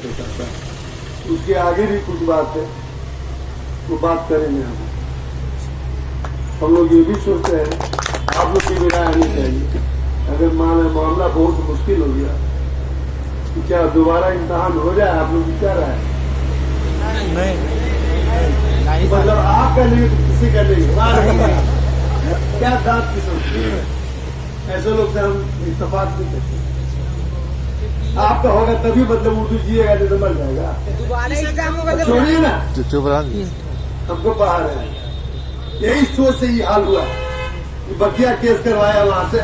करके करता है। उसके आगे भी कुछ बात है, तो बात करेंगे हम लोग ये भी सोचते हैं आप लोग की भी राय आनी चाहिए। अगर मामला बहुत मुश्किल हो गया तो क्या दोबारा इम्तहान हो जाए? आप लोग क्या राय? नहीं मतलब आपका नहीं तो किसी का नहीं क्या दांत की सोचती है? ऐसे लोग से हम इत्तेफाक नहीं करते। आपका होगा तभी मतलब उर्दू जिएगा, नहीं तो मर जाएगा। छोड़िए ना, चुप रहा। हमको बाहर है। यही सोच से ये हाल हुआ कि बकिया केस करवाया वहां से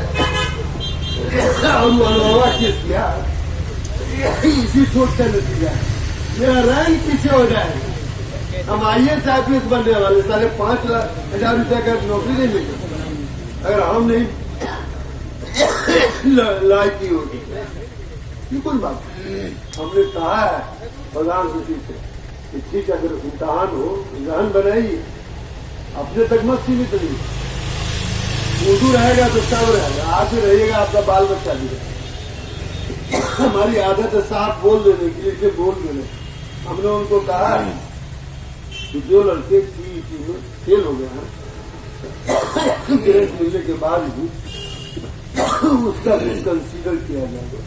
और अनुभवा केस किया। इसी सोच का नतीजा है। मेरा रैंक पीछे हो जाएगा। हम IAS IPS बनने वाले, साले 5,00,000 रुपया का नौकरी नहीं मिलेगी अगर हम नहीं लायकी होगी। बिल्कुल बात हमने कहा है प्रधान सचिव से कि ठीक है, अगर इम्तहान हो इम्तहान बनाइए, अपने तक मत सीमित रहिए। उर्दू रहेगा तो सब रहेगा, आगे रहेगा आपका बाल बच्चा भी रहेगा। हमारी आदत है साफ बोल देने की, इसे बोल देने। हमने उनको कहा कि जो लड़के CET में फेल हो गए हैं ग्रेड मिलने के बाद भी उसका कंसीडर किया जाएगा।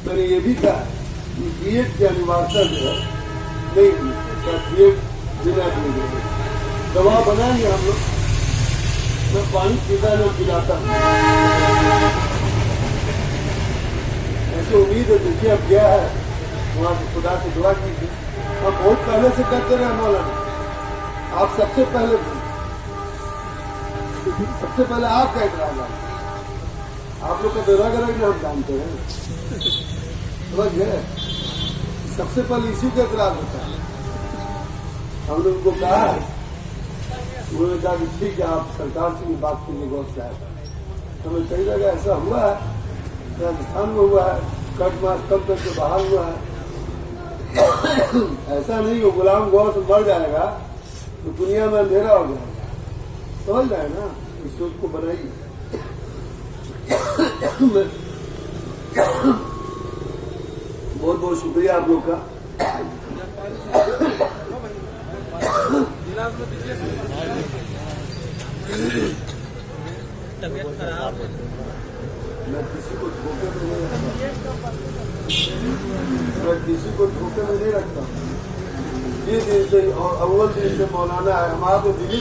मैंने ये भी कहा कि BEd की अनिवार्यता जो है नहीं BEd बिना मिलेगा। दबाव बनाएंगे हम लोग। मैं पानी पीता लोग पिलाता हूँ। ऐसी उम्मीद है। देखिए अब गया है वहां से, खुदा से दुआ कीजिए। हम बहुत पहले से करते रहे मौलाना, आप सबसे पहले आपका इतराज है। आप लोग का दौरा करेंगे हम जानते हैं, समझ गए। सबसे पहले इसी का इतराज होता है। हमने उनको कहा, उन्होंने कहा कि ठीक है आप सरकार से भी बात कीजिए गौर से। हमें कई जगह ऐसा हुआ है, राजस्थान में हुआ है, कट मास कब तक के बाहर हुआ है। ऐसा नहीं हो गुलाम गौर से मर जाएगा तो दुनिया में अंधेरा हो जाएगा। समझ जाए ना, इस सोच को बनाइए। बहुत बहुत शुक्रिया आप लोग का। मैं किसी को धोखे में नहीं रखता। ये दिन से और अव्वल दिन से मौलाना है हमारा तो दिल्ली